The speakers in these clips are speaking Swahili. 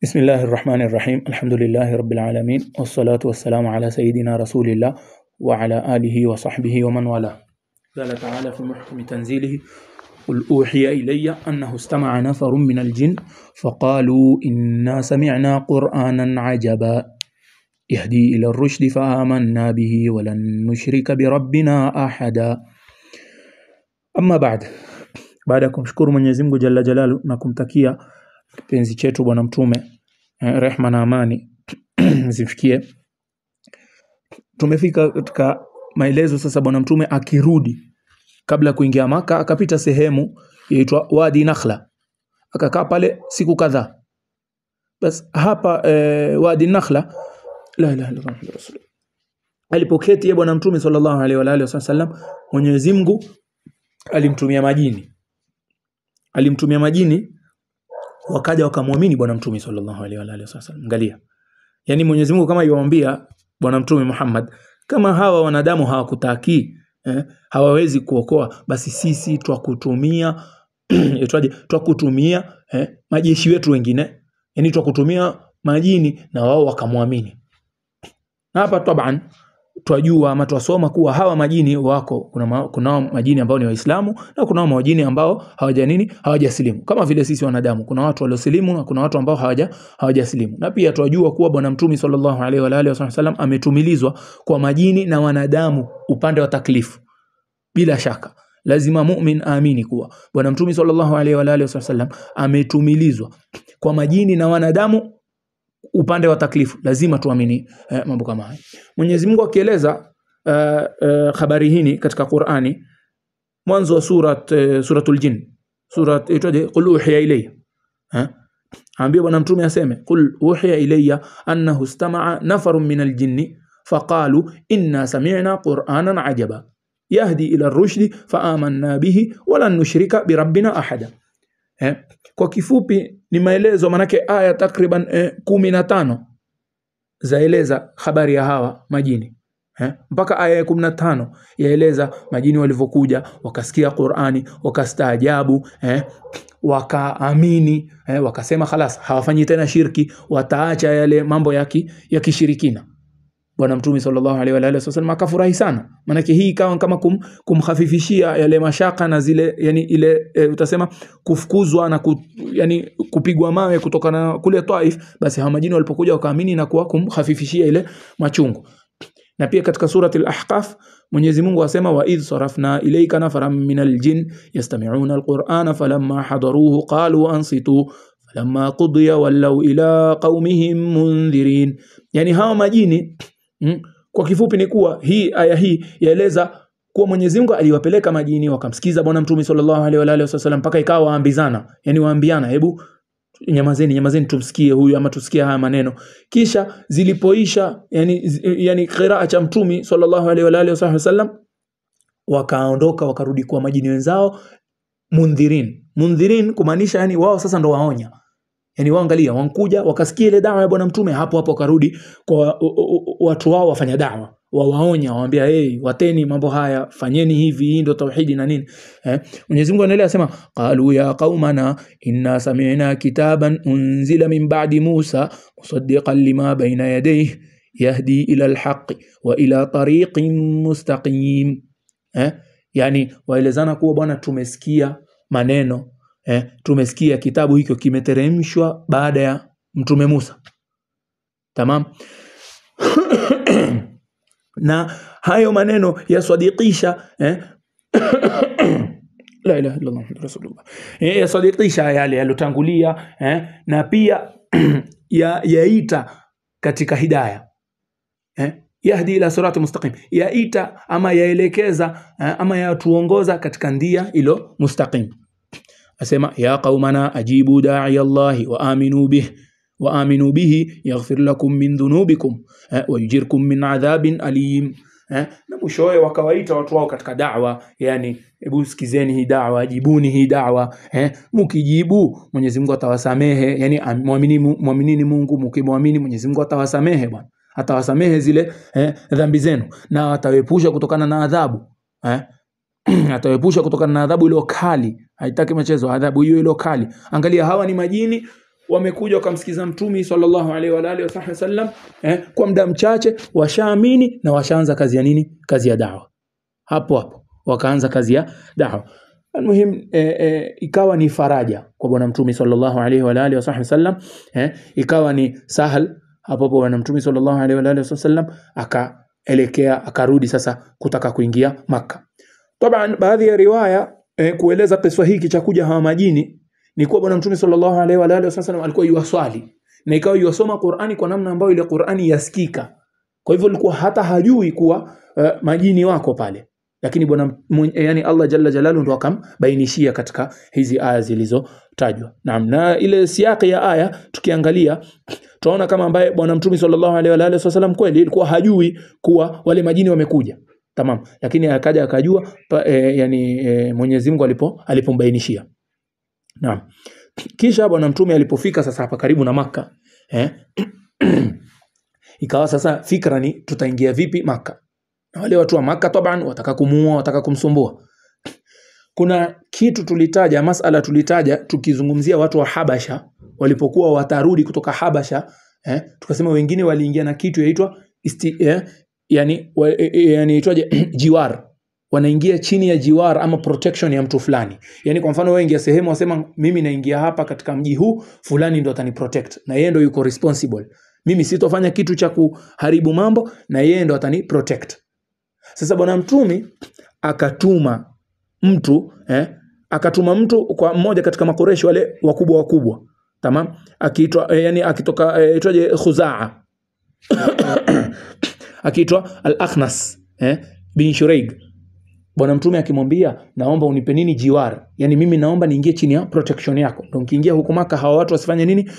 بسم الله الرحمن الرحيم الحمد لله رب العالمين والصلاة والسلام على سيدنا رسول الله وعلى آله وصحبه ومن والاه. قال تعالى في محكم تنزيله: قل أوحي إلي أنه استمع نفر من الجن فقالوا إنا سمعنا قرآنا عجبا يهدي إلى الرشد فآمنا به ولن نشرك بربنا أحدا. أما بعدكم shukuru Mwenyezi Mungu Jalla Jalalu na kumtakia penzi chetu bwana mtume rehma na amani zifikie. Tumefika katika maelezo sasa. Bwana mtume akirudi kabla kuingia Maka akapita sehemu inaitwa Wadi Nakhla, akakaa pale siku kadhaa. Bas hapa Wadi Nakhla, la ilaha illallah muhammadur rasulullah, alipoketi bwana mtume sallallahu alaihi wa alihi wasallam, Mwenyezi Mungu alimtumia majini wakaja wakamwamini bwana mtume sallallahu alaihi wa alihi wasallam. Angalia, yani Mwenyezi Mungu kama yomwambia bwana mtume Muhammad, kama hawa wanadamu hawakutaki hawawezi kuokoa, basi sisi twakutumia twakutumia majeshi wetu wengine, yani twakutumia majini na wao wakamwamini. Hapa taban twajua ama twasoma kuwa hawa majini wako, kuna majini ambao ni Waislamu na kuna majini ambao hawajasilimu. Kama vile sisi wanadamu kuna watu waliosilimu na kuna watu ambao hawajasilimu. Na pia twajua kuwa bwana mtume sallallahu alaihi wa alihi wasallam ametumilizwa kwa majini na wanadamu upande wa taklifu. Bila shaka lazima mu'min aamini kuwa bwana mtume sallallahu alaihi wa alihi wasallam ametumilizwa kwa majini na wanadamu upande wa taklifu. Lazima tuamini mambo kama haya. Mwenyezi Mungu akieleza habari hii katika Qur'ani, mwanzo wa suratul jin, itoje qul uhiya ilayya, ambia bwana mtume aseme qul uhiya ilayya annahu istama'a nafarun minal jinni faqalu inna sami'na qur'anan ajaba yahdi ila ar-rushdi faamanna bihi walan nushrika birabbina ahada. Kwa kifupi ni maelezo, manake aya takriban 15 zaeleza habari ya hawa majini. Mpaka aya ya 15 yaeleza majini walivyokuja wakasikia Qur'ani, wakastaajabu, wakaamini, wakasema khalas hawafanyi tena shirki, wataacha yale mambo ya kishirikina. Bwana mtume sallallahu alaihi wa alihi wasallam akafurahi sana, manake hii ikawa kama kumkhafifishia yale mashaka na zile, yani ile utasema kufukuzwa na yani kupigwa mawe kutokana kule Taif. Basi hawa majini walipokuja wakaamini na kuwa kumkhafifishia ile machungu. Na pia katika surati al-Ahqaf Mwenyezi Mungu asema wa idh sarafna ilayka nafaran minal jin yastami'una al-Qur'ana falamma hadaruhu qalu ansitu falamma qudiya wallaw ila qaumihim mundhirin. Yani hawa majini kwa kifupi ni kuwa hii aya hii yaeleza kuwa Mwenyezi Mungu aliwapeleka majini wakamsikiza bwana mtume sallallahu alaihi wa alihi wasallam mpaka ikawa waambizana, yani waambiana, hebu nyamazeni tumsikie huyu ama tusikie haya maneno. Kisha zilipoisha yani qiraa cha mtume sallallahu alaihi wa alihi wasallam, wakaondoka wakarudi kwa majini wenzao mundhirin kumaanisha yani wao sasa ndo waonya. Yani waangalia wankuja wakasikia ile dawa ya bwana mtume, hapo wakarudi kwa watu wao wafanya dawa, wawaonya, waambia wateni mambo haya, fanyeni hivi, hii ndio tauhidi na nini. Mwenyezi Mungu anaendelea kusema qalu ya qaumana inna sami'na kitaban unzila min ba'di Musa musaddiqan lima bayna yadayhi yahdi ila al-haqqi wa ila tariqin mustaqim. Yani waelezana kuwa bwana tumesikia maneno, tumesikia kitabu hicho kimeteremshwa baada ya mtume Musa. Tamam. Na hayo maneno yasadikisha la ilaha illallah muhammadur rasulullah, yasadikisha yale yalotangulia, na pia yaita katika hidayah, yahdi ila sirati mustaqim, yaita ama yaelekeza ama yatuongoza katika ndia ilo mustaqim. Asema ya qaumana ajibu da'i Allahi wa aminu bihi yaghfir lakum min dhunubikum wa yujirkum min adhabin alim. Na mwishowe wakawaita watu wao katika da'wa, yani hebu sikizeni hii da'wa, ajibuni hii da'wa. Mkijibu Mwenyezi Mungu atawasamehe, yani muaminini Mungu, mkimwamini Mwenyezi Mungu atawasamehe bwana, atawasamehe zile dhambi zenu na atawepusha kutokana na adhabu. Atawepusha kutokana na adhabu ile kali, haitaki mchezo, adhabu hiyo ile kali. Angalia hawa ni majini wamekuja wakamsikiza Mtume sallallahu alaihi wa alihi wasallam kwa muda mchache, washaamini na washaanza kazi ya nini? Kazi ya da'wa. Hapo wakaanza kazi ya da'wa. Almuhim ikawa ni faraja kwa bwana Mtume sallallahu alaihi wa alihi wasallam, ikawa ni sahal hapo bwana Mtume sallallahu alaihi wa alihi wasallam akaelekea akarudi sasa kutaka kuingia Makka. Taban baadhi ya riwaya kueleza kisa hiki cha kuja hawa majini ni kwa bwana Mtume sallallahu alaihi wa alihi wasallam alikuwa yuwaswali na ikawa yuwasoma Qur'ani kwa namna ambayo ile Qur'ani yasikika. Kwa hivyo alikuwa hata hajui kuwa majini wako pale, lakini bwana yani Allah jalla jalaluhu ndo akambainishia katika hizi aya zilizotajwa. Naam, na ile siyaki ya aya tukiangalia tunaona kama ambaye bwana Mtume sallallahu alaihi wa alihi wasallam kweli alikuwa hajui kuwa wale majini wamekuja. Tamam, lakini akaja akajua Mwenyezi Mungu alipombainishia. Naam. Kisha bwana Mtume alipofika sasa hapa karibu na Makka, ikawa sasa fikra ni tutaingia vipi Makka. Na wale watu wa Makka taban wataka kumuua, wataka kumsumbua. Kuna kitu tulitaja, masala tulitaja tukizungumzia watu wa Habasha walipokuwa watarudi kutoka Habasha, tukasema wengine waliingia na kitu yaitwa itwaje jiwar. Wanaingia chini ya jiwar ama protection ya mtu fulani. Yani kwa mfano wewe ingia sehemu wasema mimi naingia hapa katika mji huu, fulani ndo atani protect na yeye ndo yuko responsible. Mimi sitofanya kitu cha kuharibu mambo na yeye ndo atani protect. Sasa bwana Mtume akatuma mtu kwa mmoja katika makoreshi wale wakubwa. Tamam? Akiitwa akitoka itwaje Khuzaa. Akiitwa Al-Akhnas bin Shuraig. Bwana Mtume akimwambia naomba unipe nini jiwar, yani mimi naomba niingie chini ya protection yako, ndio nikiingia huko Makka hawa watu wasifanye nini,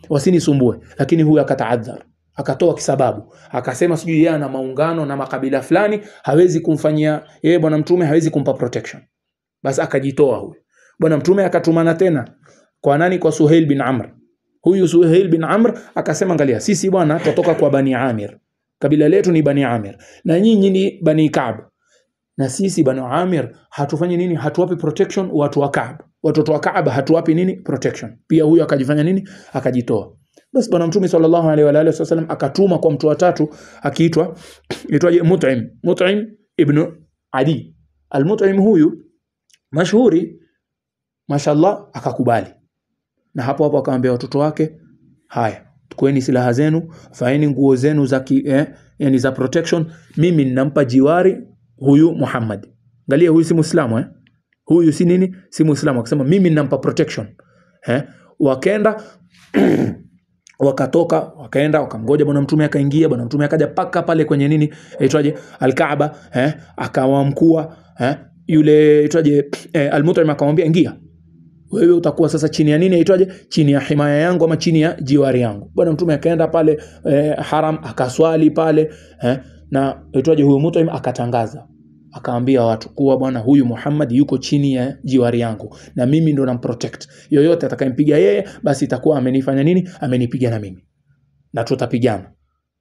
wasinisumbue. Lakini huyu akataadhar, akatoa kisababu, akasema sijui yeye ana maungano na makabila fulani, hawezi kumfanyia yeye bwana Mtume, hawezi kumpa protection. Basi akajitoa huyu. Bwana Mtume akatumana tena kwa nani? Kwa Suhail bin Amr. Huyu Suhail bin Amr akasema angalia, sisi bwana tutoka kwa Bani Amir, kabila letu ni Bani Amir na nyinyi ni Bani Kaab, na sisi Bani Amir hatufanyi nini, hatuwapi protection watu wa Kaab, watoto wa Kaab hatuwapi nini protection. Pia huyu akajifanya nini, akajitoa. Basi bwana Mtume sallallahu alaihi wa alihi wasallam akatuma kwa mtu wa tatu akiitwa Mut'im ibn Adi. Al-Mut'im huyu mashuhuri mashallah akakubali, na hapo akamwambia watoto wake, haya tukoeni silaha zenu, faeni nguo zenu za yani za protection, mimi ninampa jiwari huyu Muhammad. Angalia huyu si Muislamu huyu si nini, si Muislamu, akasema mimi ninampa protection. Wakaenda wakaenda wakamgoja bwana Mtume, akaingia bwana Mtume akaja paka pale kwenye nini aitwaje Al-Kaaba, akawamkua yule aitwaje Al-Mut'im akamwambia ingia wewe, utakuwa sasa chini ya nini aitwaje, chini ya himaya yangu ama chini ya jiwari yangu. Bwana Mtume akaenda pale haram akaswali pale na aitwaje huyu Mut'im akatangaza, akaambia watu kuwa bwana huyu Muhammad yuko chini ya jiwari yangu na mimi ndo namprotect, yoyote atakayempiga yeye basi itakuwa amenifanya nini, amenipiga na mimi na tutapigana.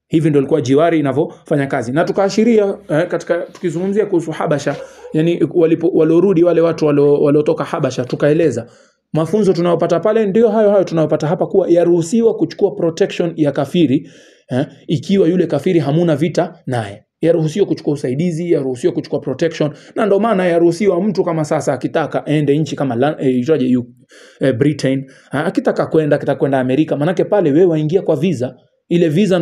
Hivi ndio ilikuwa jiwari inavyofanya kazi. Na tukaashiria katika tukizungumzia kuhusu Habasha, yani walorudi wale watu waliotoka Habasha, tukaeleza mafunzo tunayopata pale ndio hayo tunayopata hapa, kuwa yaruhusiwa kuchukua protection ya kafiri ikiwa yule kafiri hamuna vita naye, yaruhusiwa kuchukua usaidizi, yaruhusiwa kuchukua protection. Na ndio maana yaruhusiwa mtu kama sasa akitaka aende nchi kama Britain, akitaka kwenda Amerika, manake pale wewe waingia kwa visa. Ile visa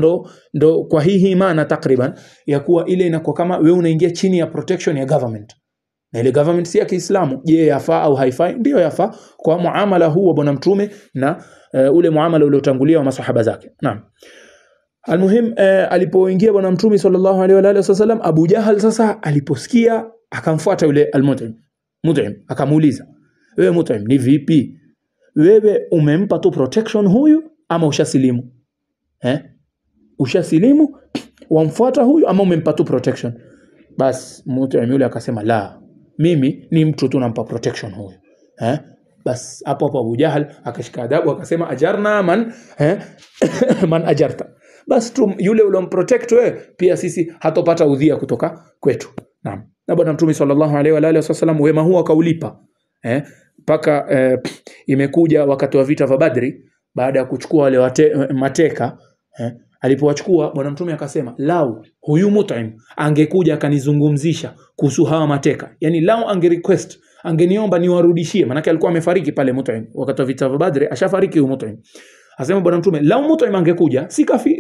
ndo kwa hii maana takriban ya kuwa ile inakuwa kama wewe unaingia chini ya protection ya government, na ile government si ya Kiislamu. Je, yafaa au haifai? Ndio yafaa kwa muamala huu wa bwana Mtume na ule muamala uliotangulia wa masahaba zake. Naam. Almuhim alipoingia bwana Mtume sallallahu alaihi wa alihi wasallam, Abu Jahal sasa aliposikia akamfuata yule Al-Mut'im akamuuliza, wewe Mut'im, ni vipi wewe umempa tu protection huyu ama ushasilimu? Ushasilimu wamfuata huyu ama umempa tu protection? Bas Mut'im yule akasema la, mimi ni mtu tu nampa protection huyu. Bas hapo Abu Jahal akashika adabu akasema ajarna man ajarta. Bas tu yule ulomprotect wewe pia sisi hatopata udhia kutoka kwetu. Naam. Na bwana Mtume sallallahu alaihi wa alihi wasallam wema huo akaulipa. mpaka imekuja wakati wa vita vya Badri, baada ya kuchukua wale mateka, alipowachukua bwana mtume akasema, lau huyu Mut'im angekuja akanizungumzisha kuhusu hawa mateka, yani lau angerequest, angeniomba niwarudishie, maana alikuwa amefariki pale Mut'im wakati wa vita vya Badri, ashafariki huyu Mut'im. Asema bwana mtume, lau Mut'im angekuja,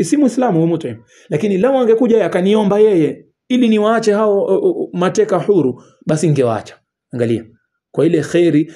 si Muislamu huyu Mut'im, lakini lau angekuja akaniomba yeye ili niwaache hao mateka huru, basi ningewaacha. Angalia kwa ile khairi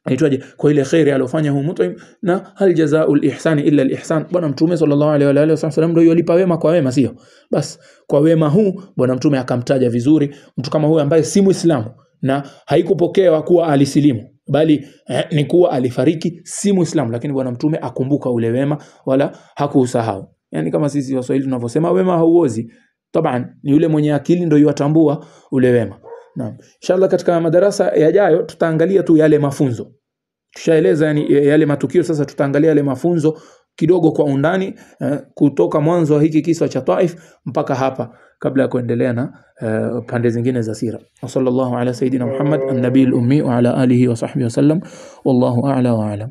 aitwaje, kwa ile khairi alofanya huyu Mut'im, na hal jazaa'ul ihsani illa al ihsan. Bwana mtume sallallahu alaihi wa alihi wasallam ndio yolipa wema kwa wema, sio bas kwa wema huu bwana mtume akamtaja vizuri mtu kama huyu ambaye si Muislamu, na haikupokewa kuwa alisilimu, bali ni kuwa alifariki si Muislamu, lakini bwana mtume akumbuka ule wema wala hakuusahau. Yani kama sisi Waswahili tunavyosema wema hauozi, taban ni yule mwenye akili ndio yatambua ule wema. Naam, inshallah katika madarasa yajayo tutaangalia tu yale mafunzo. Tushaeleza yani yale matukio, sasa tutaangalia yale mafunzo kidogo kwa undani kutoka mwanzo wa hiki kisa cha Taif mpaka hapa, kabla ya kuendelea na pande zingine za sira. Sallallahu ala sayidina Muhammad an-nabiyil ummi wa ala alihi wa sahbihi wasallam, wallahu a'la wa a'lam.